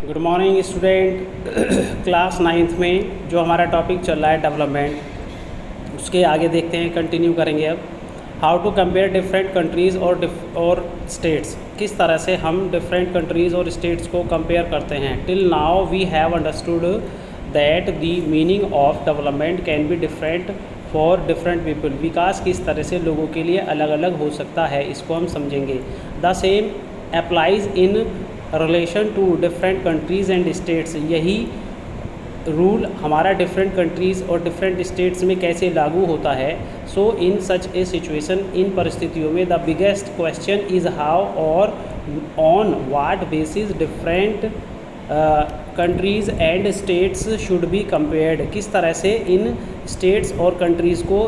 Good morning student. Class ninth में जो हमारा टॉपिक चल रहा है डेवलपमेंट, उसके आगे देखते हैं, कंटिन्यू करेंगे। अब how to compare different countries और स्टेट्स, किस तरह से हम डिफरेंट कंट्रीज़ और स्टेट्स को कंपेयर करते हैं। Till now we have understood that the meaning of development can be different for different people. विकास किस तरह से लोगों के लिए अलग अलग हो सकता है, इसको हम समझेंगे। The same applies in relation to different countries and states. यही रूल हमारा डिफरेंट कंट्रीज़ और डिफरेंट स्टेट्स में कैसे लागू होता है। सो इन सच ए सिचुएशन, इन परिस्थितियों में the biggest question is how और on what basis different countries and states should be compared. किस तरह से इन स्टेट्स और कंट्रीज़ को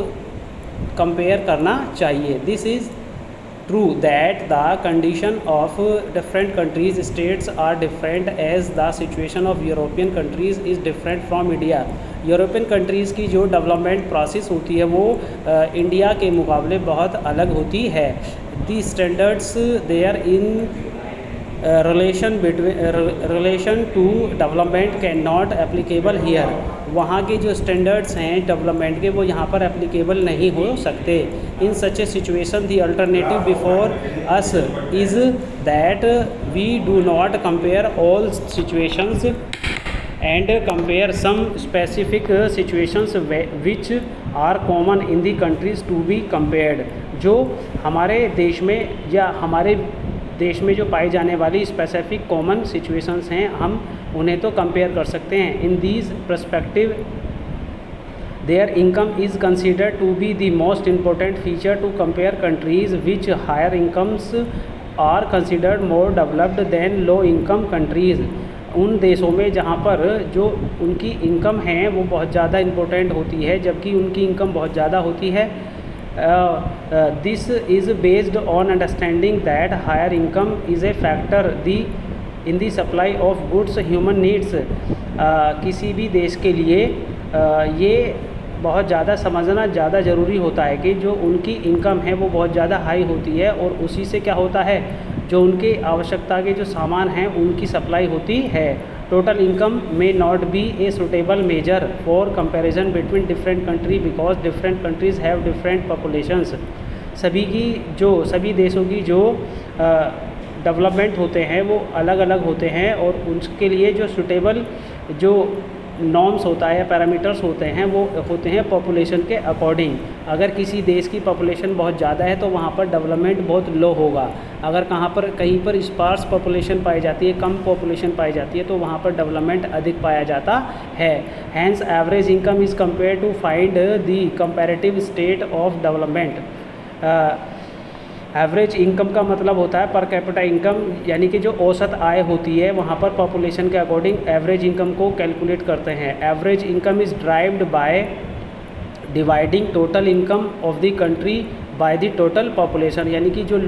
कंपेयर करना चाहिए। This is true that the condition of different countries states are different as the situation of European countries is different from India। European countries की जो डेवलपमेंट प्रोसेस होती है वो इंडिया के मुकाबले बहुत अलग होती है। The standards there in relation to development can not applicable here. वहाँ के जो स्टैंडर्ड्स हैं डेवलपमेंट के वो यहाँ पर एप्लीकेबल नहीं हो सकते। In such a situation the alternative before us is that we do not compare all situations and compare some specific situations which are common in the countries to be compared. जो हमारे देश में या हमारे देश में जो पाई जाने वाली स्पेसिफिक कॉमन सिचुएशंस हैं, हम उन्हें तो कंपेयर कर सकते हैं। In these perspective their income is considered to be the most important feature to compare countries which higher incomes are considered more developed than low income countries. उन देशों में जहाँ पर जो उनकी इनकम है वो बहुत ज़्यादा इम्पोर्टेंट होती है, जबकि उनकी इनकम बहुत ज़्यादा होती है। This is based on understanding that higher income is a factor in the supply of goods human needs। किसी भी देश के लिए ये बहुत ज़्यादा समझना ज़्यादा ज़रूरी होता है कि जो उनकी इनकम है वो बहुत ज़्यादा हाई होती है और उसी से क्या होता है, जो उनकी आवश्यकता के जो सामान हैं उनकी सप्लाई होती है। टोटल इनकम में not be a suitable measure for comparison between different country because different countries have different populations. सभी देशों की जो डेवलपमेंट होते हैं वो अलग अलग होते हैं और उसके लिए जो सुटेबल जो नॉर्म्स होता है, पैरामीटर्स होते हैं, वो होते हैं पॉपुलेशन के अकॉर्डिंग। अगर किसी देश की पॉपुलेशन बहुत ज़्यादा है तो वहाँ पर डेवलपमेंट बहुत लो होगा। अगर कहीं पर स्पार्स पॉपुलेशन पाई जाती है, कम पॉपुलेशन पाई जाती है, तो वहाँ पर डेवलपमेंट अधिक पाया जाता है। Hence average income is compare to find the comparative state of development. Average income का मतलब होता है पर कैपिटा इनकम, यानी कि जो औसत आय होती है वहाँ पर पॉपुलेशन के अकॉर्डिंग एवरेज इनकम को कैलकुलेट करते हैं। Average income is derived by dividing total income of the country by the total population. यानी कि जो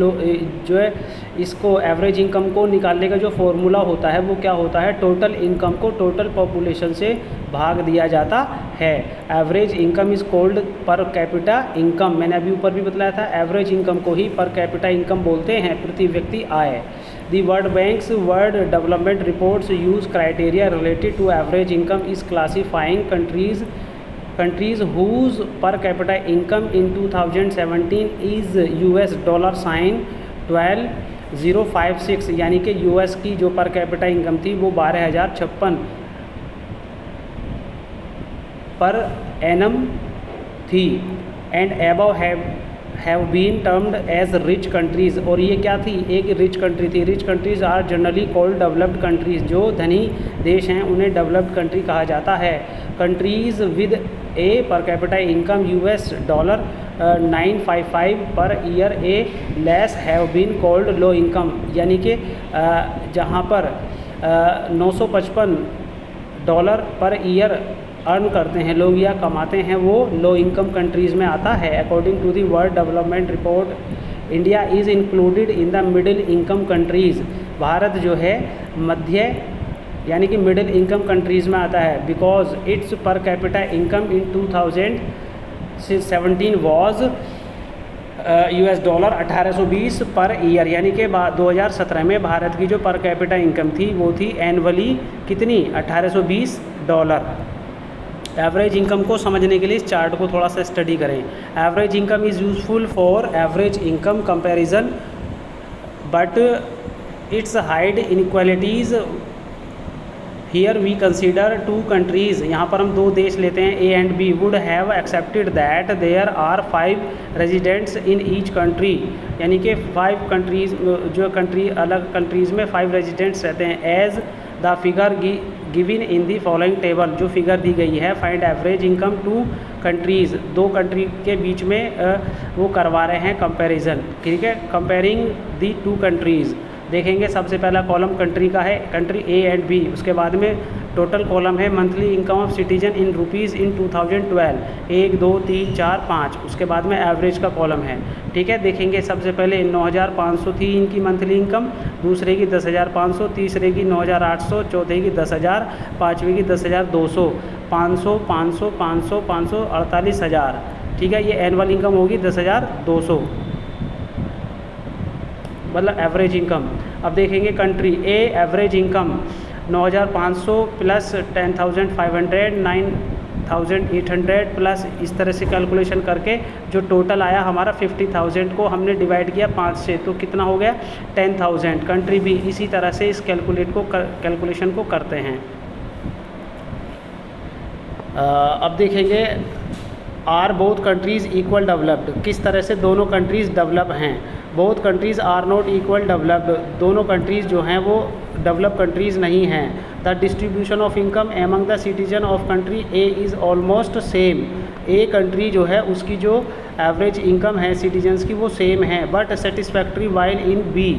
है इसको एवरेज इनकम को निकालने का जो फॉर्मूला होता है वो क्या होता है, टोटल इनकम को टोटल पॉपुलेशन से भाग दिया जाता है। Average income is called per capita income. मैंने अभी ऊपर भी बताया था, एवरेज इनकम को ही पर कैपिटा इनकम बोलते हैं, प्रति व्यक्ति आय। The World Bank's world development reports use criteria related to average income is classifying countries whose per capita income in 2017 is US $12,056। यानी कि US की जो पर कैपिटा इनकम थी वो 12,056 पर एनम थी। And above have been termed as rich countries. और ये क्या थी, एक रिच कंट्री थी। Rich countries are generally called developed countries. जो धनी देश हैं उन्हें डेवलप्ड कंट्री कहा जाता है। Countries with A per capita income US $955 per year a less have been called low income. यानी कि जहाँ पर $955 पर ईयर अर्न करते हैं लोग या कमाते हैं, वो लो इनकम कंट्रीज़ में आता है। According to the world development report India is included in the middle income countries. भारत जो है मध्य यानी कि मिडिल इनकम कंट्रीज़ में आता है। Because it's per capita income in 2017 was US dollar 1820 per year, यानी कि 2017 में भारत की जो पर कैपिटा इनकम थी वो थी एनुअली कितनी, $1820। एवरेज इनकम को समझने के लिए इस चार्ट को थोड़ा सा स्टडी करें। Average income is useful for average income comparison but its hide inequalities. Here we consider two countries, यहाँ पर हम दो देश लेते हैं A and B, would have accepted that there are 5 residents in each country, यानी कि 5 कंट्रीज़, जो कंट्री अलग कंट्रीज़ में 5 रेजिडेंट्स रहते हैं। As the figure given in the following table, जो फिगर दी गई है, find average income two countries, दो कंट्री के बीच में वो करवा रहे हैं कंपैरिजन, ठीक है, कंपेयरिंग दी टू कंट्रीज़। देखेंगे सबसे पहला कॉलम कंट्री का है, कंट्री ए एंड बी, उसके बाद में टोटल कॉलम है monthly income of citizen in rupees in 2012, 1 2 3 4 5, उसके बाद में एवरेज का कॉलम है, ठीक है। देखेंगे सबसे पहले 9,500 थी इनकी मंथली इनकम, दूसरे की 10,500, तीसरे की 9,800, चौथे की 10,000, पाँचवीं की 10,200, 500 500 500 500 48,000, ठीक है। ये एनुअल इनकम होगी 10,200, मतलब एवरेज इनकम। अब देखेंगे कंट्री ए, एवरेज इनकम 9,500 प्लस 10,500, 9,800 प्लस, इस तरह से कैलकुलेशन करके जो टोटल आया हमारा 50,000 को हमने डिवाइड किया 5 से, तो कितना हो गया 10,000। कंट्री बी इसी तरह से इस कैलकुलेशन को करते हैं। अब देखेंगे are both countries equal developed, किस तरह से दोनों कंट्रीज़ डेवलप हैं। Both countries are not equal developed, दोनों कंट्रीज़ जो हैं वो डेवलप कंट्रीज़ नहीं हैं। The distribution of income among the citizen of country A is almost same, A country जो है उसकी जो एवरेज इनकम है सिटीजन्स की वो सेम है, but satisfactory while in be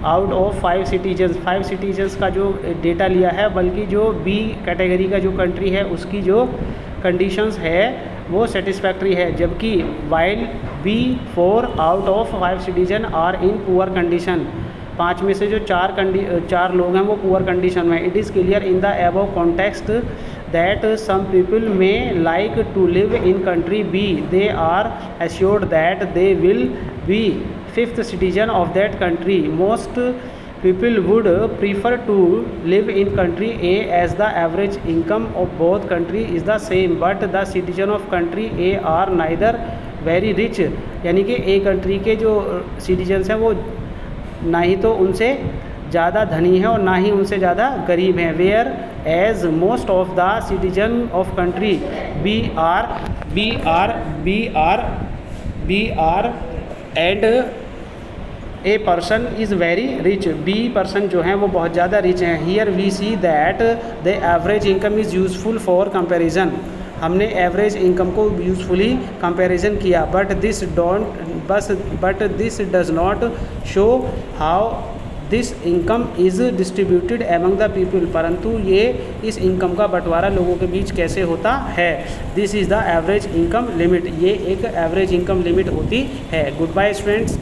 out of 5 citizens का जो डेटा लिया है, बल्कि जो बी कैटेगरी का जो कंट्री है उसकी जो कंडीशंस है वो सेटिस्फैक्ट्री है, जबकि while B 4 out of 5 citizen are in poor condition, 5 में से जो 4 लोग हैं वो पुअर कंडीशन में। It is clear in the above context that some people में like to live in country B, they are assured that they will be 5th citizen of that country. Most people would prefer to live in country A as the average income of both country is the same, but the citizen of country A are neither very rich, यानी कि A country के जो citizens हैं वो ना ही तो उनसे ज़्यादा धनी हैं और ना ही उनसे ज़्यादा गरीब हैं। Whereas most of the citizen of country B are and a person is very rich, B person जो हैं वो बहुत ज़्यादा रिच हैं। Here we see that the average income is useful for comparison, हमने एवरेज इनकम को usefully comparison किया, but this does not show how this income is distributed among the people, परंतु ये इस इनकम का बंटवारा लोगों के बीच कैसे होता है। This is the average income limit, ये एक एवरेज इनकम लिमिट होती है। Goodbye students.